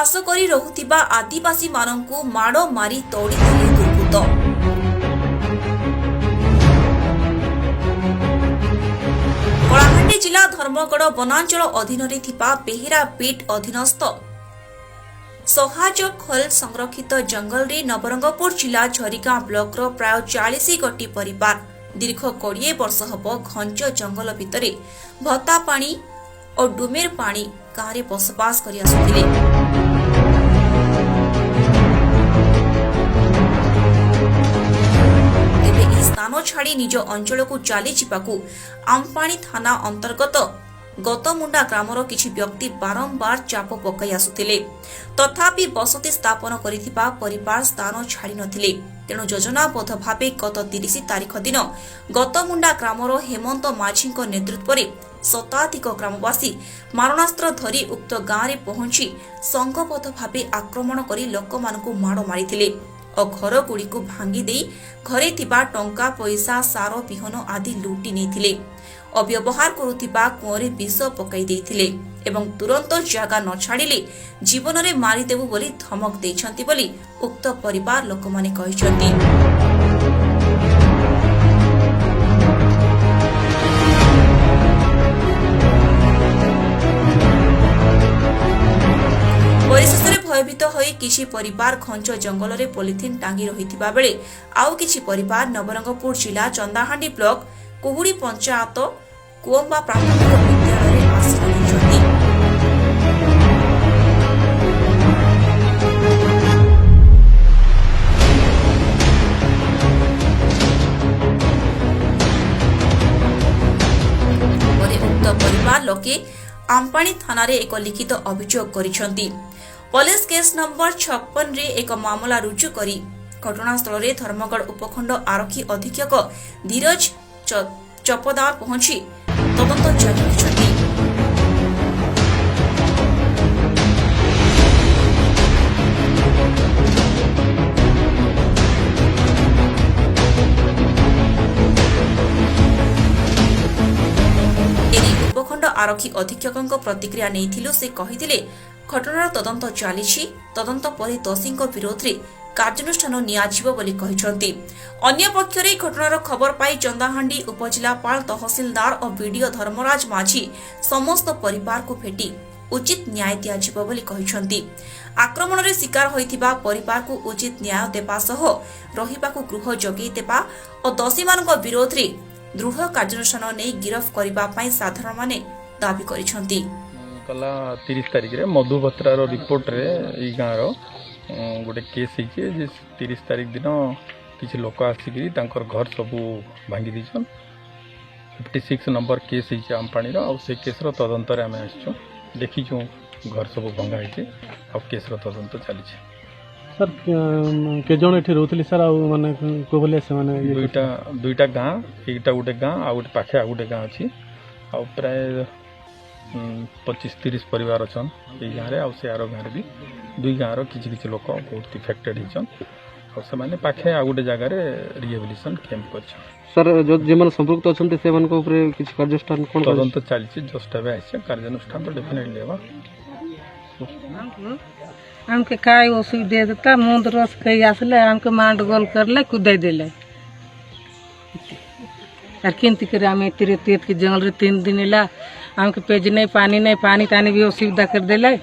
बास करी रहुथिबा आदिवासी मानंकु माड़ मारी तोड़िदेले दुर्बृत्त। कलाहांडी जिला धर्मगढ़ वनांचल अधीन बेहेरा बीट अधीनस्थ सहाजखोल संरक्षित जंगल रे नवरंगपुर जिला झरीगां ब्लॉक रो प्राय 40 गोटी परिवार दीर्घ 20 वर्ष हब घंच जंगल भितरे भत्ता पानी और डुमेर पानी गाँव में बसवास कर आसुथिले। तेबे ई स्थान छाड़ी निज अंचल को चली जावाकू आमपाणी थाना अंतर्गत गतमुंडा ग्रामर किछि व्यक्ति बारंबार चाप पकाई आसुथिले, तथापि बसति स्थापन करिथिबा परिवार स्थान छाड़ी नथिले। तेणु योजनाबद्ध भावे गत 30 तारिख दिन गतमुंडा ग्रामर हेमंत माझी नेतृत्व में शताधिक ग्रामवासी मारणास्त्र धरी उक्त गाँव में पहुंची संघबद्ध भावे आक्रमण करी लोकमानकु माड़ मारिथिले और घर गुड़ी को भांगी दे घरे थिबा टंका पैसा सार बिहन आदि लुटि नेथिले और व्यवहार करुथिबा कुओरे विष पकाई देथिले एवं तुरंत जगह न छाड़िले जीवन में मारिदेबु बोली धमक देछंती बोली उक्त परिवार लोक माने कहिसंती। परिशेषରେ भयभीत होई किछि परिवार घंच जंगल रे पॉलिथिन टांगी रहिथिबा बेले आउ किछि परिवार नवरंगपुर जिला चंदाहांडी ब्लॉक कुहुड़ी पंचायत कुओंबा प्राथमिक विद्यालय रे आश्रय लेछंती। उक्त परिवार लोके आमपाणी थाना रे एक लिखित अभियोग करिसंती। पुलिस केस नंबर 56 रे एक मामला रुजु करी घटनास्थल रे धर्मगढ़ उपखंड आरक्षी अधीक्षक धीरज चपदार पहुंची तदंत जारी रखिसंती। उपखंड आरक्षी अधीक्षक प्रतिक्रिया नैथिलु से कहिथिले घटनार तदंत चलीछि, तदंत परे दोषीଙ୍କ विरोधरे कार्यानुष्ठान नियाजिबो बोली कहिसंती। अन्य पक्षरे घटनार खबर पाई चंदाहांडी उपजिलापाल तहसीलदार और बीडीओ धर्मराज माझी समस्त परिवार को भेटी उचित न्याय दियाजिबो बोली कहिसंती। आक्रमण रे शिकार होइथिबा परिवार को उचित न्याय देबा सह रहिबाकू गृह जगै देबा और दोषीମାନଙ୍କ विरोधरे दृढ़ कार्यानुष्ठान नै गिरफ करिबा पई साधारण माने दाबी करिसंती। कला 30 तारिख रे मधुबत्रार रिपोर्ट रे ई गाँव गोटे केस है 30 तारिख दिन किसी लोक आसिक घर सब भांगी दीछन 56 नंबर केस है आमपाणी से केस तदंत आम आसचु देखीचु घर सब भंगा है केस तदंत चली सर के जन एठी रहउतली सर माने को बोले से माने दुईटा गाँ एकटा गोटे गाँ आ गोटे पाखे आ गोटे गाँ अच्छी आ प्राय 25-30 परिवार अच्छा ये गाँव में आउ से आर गाँव भी दुई गाँव किसी लोक बहुत इफेक्टेड होचन और से पाखे आ गोटे जगह रिहेबिलिटेशन कैंप कर सर जो जे संपर्क अच्छा से किसी कार्यानुष्ठान कौन तदंत चलती जस्ट एवं आस कार्यानुष्ठान तो डेफिनेटली हेबा हमके काय असुविधा देता मुंद रस कई आसले हमके मांड गोल करले कुदाई देले और किंती करे आम तेरे तेत के जंगल रे 3 दिन ला हमके पेज नहीं पानी तानी भी असुविधा कर देले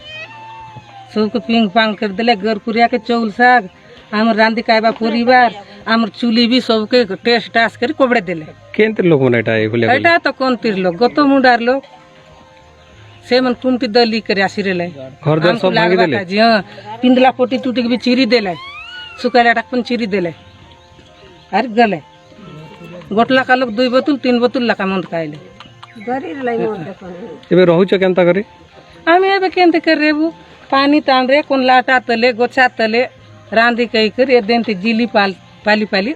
सबके पिंग पांग कर देले गरकुरिया के चौल साग आम रांदी कायबा परिवार आम चूली भी सबके टेस्ट टास कर कोबड़े देले केंत लोग मनेटा एटा तो कोन तीर लोग गतो मुंडार लोग से मन टुंटी दली करे आसिरेले घर दर सब भागी देले जी हां पिंदला पोटी टूटी के भी चिरी देले सुकाला टाकपन चिरी देले अरे गले गोटला का लोग 2 बोतल 3 बोतल लका मंद खाइले गरी लाई मंद एबे रहउछ केनता करे हम एबे केनते कर रेबू पानी तान रे कोन लाटा तले गोछा तले रांदी कई कर ए देंते जिली पाली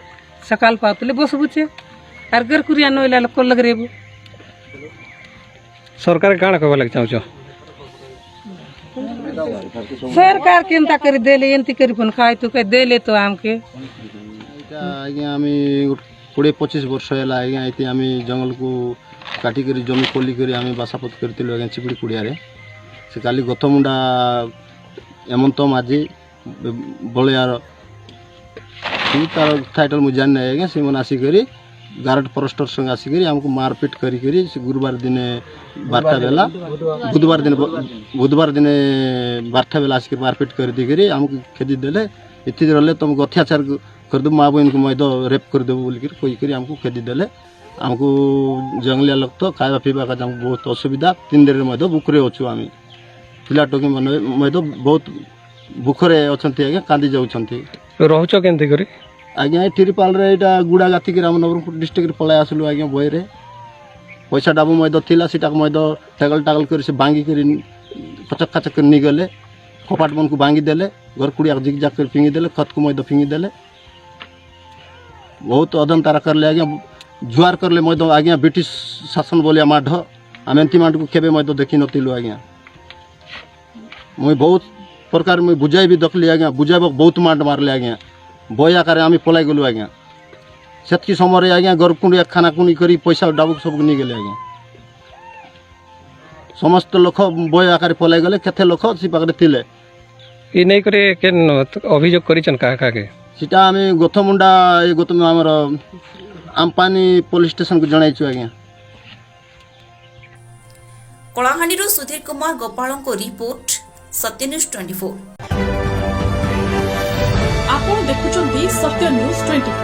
सकाल पातले बसबुचे आर घर कुरिया नोइला को लग रेबू सरकार काण कहबा लाग चाहू सरकार केनता कर देले एंती करी पन खाय तो कह देले तो हमके आज्ञा आम 20-25 वर्ष है आज्ञा ये आम जंगल को काटिक जमी खोलिक आम बासापत करूँ आज्ञा चिपिड़ी कुड़िया से काली गतमुंडा हेमंत माझी बलियार तार टाइटल मुझे जान नहीं आएगा सीमन आसिक गार्ड फॉरेस्टर संग आसिक हमको मारपीट करी गुरुवार दिन 12टा बेला बुधवार दिन 12टा बेला आसिक मारपीट कर दी हमको खेदी देले इतनी रहे तुमको अत्याचार करदेव माँ बहन को मैद रेप करदेव बोल कर हमको खेदी देले हमको जंगलिया लोग तो खावा पीवा का हमको बहुत असुविधा 3 दिन में बुकरे अच्छु आम पिला टोकी मैं बहुत बुखरे अच्छा आज्ञा कांदी जाऊँगी रोच केमती करी आज्ञा टिरिपाल यहाँ गुड़ा गातिक आम नवरंगपुर डिस्ट्रिक्ट पलाई आसलु आज्ञा बईरे पैसा डाबू मैद थिला सीटा मैद टागल टागल कर भांगी कर कचक खाचक कर निगले कपाट मन को भांगी देले घर कुड़िया जिक जाक कर फिंगी देले खत को मैद फिंगी देले बहुत अदन तारा करले आज्ञा जुआर करले मैद आज्ञा ब्रिटिश शासन बोलिया माढ़ आम एंती माढ़ को केबे मैद देखी नथिलु आज्ञा मुई बहुत प्रकार मुई बुझाई भी देखली आज्ञा बुझाइब बहुत माड़ मारले आज्ञा बय आकार आम पलाई गलु आज्ञा सेतकी समय आज्ञा घर कुंडिया खाना कुनी करी पैसा डाबुक सब नहीं गले आज्ञा समस्त लोक बय आकार पलाई गले केते लोक से पाखरे थिले इ नहीं करे केन अभियोग करिछन का के सीटा आम गोथमुंडा गोतम आमर आमपानी पुलिस स्टेशन को जणाइछु आज्ञा कलाहांडी सुधीर कुमार गोपाल रिपोर्ट सत्य न्यूज 24। आपण देखुछन्ती सत्य न्यूज 24।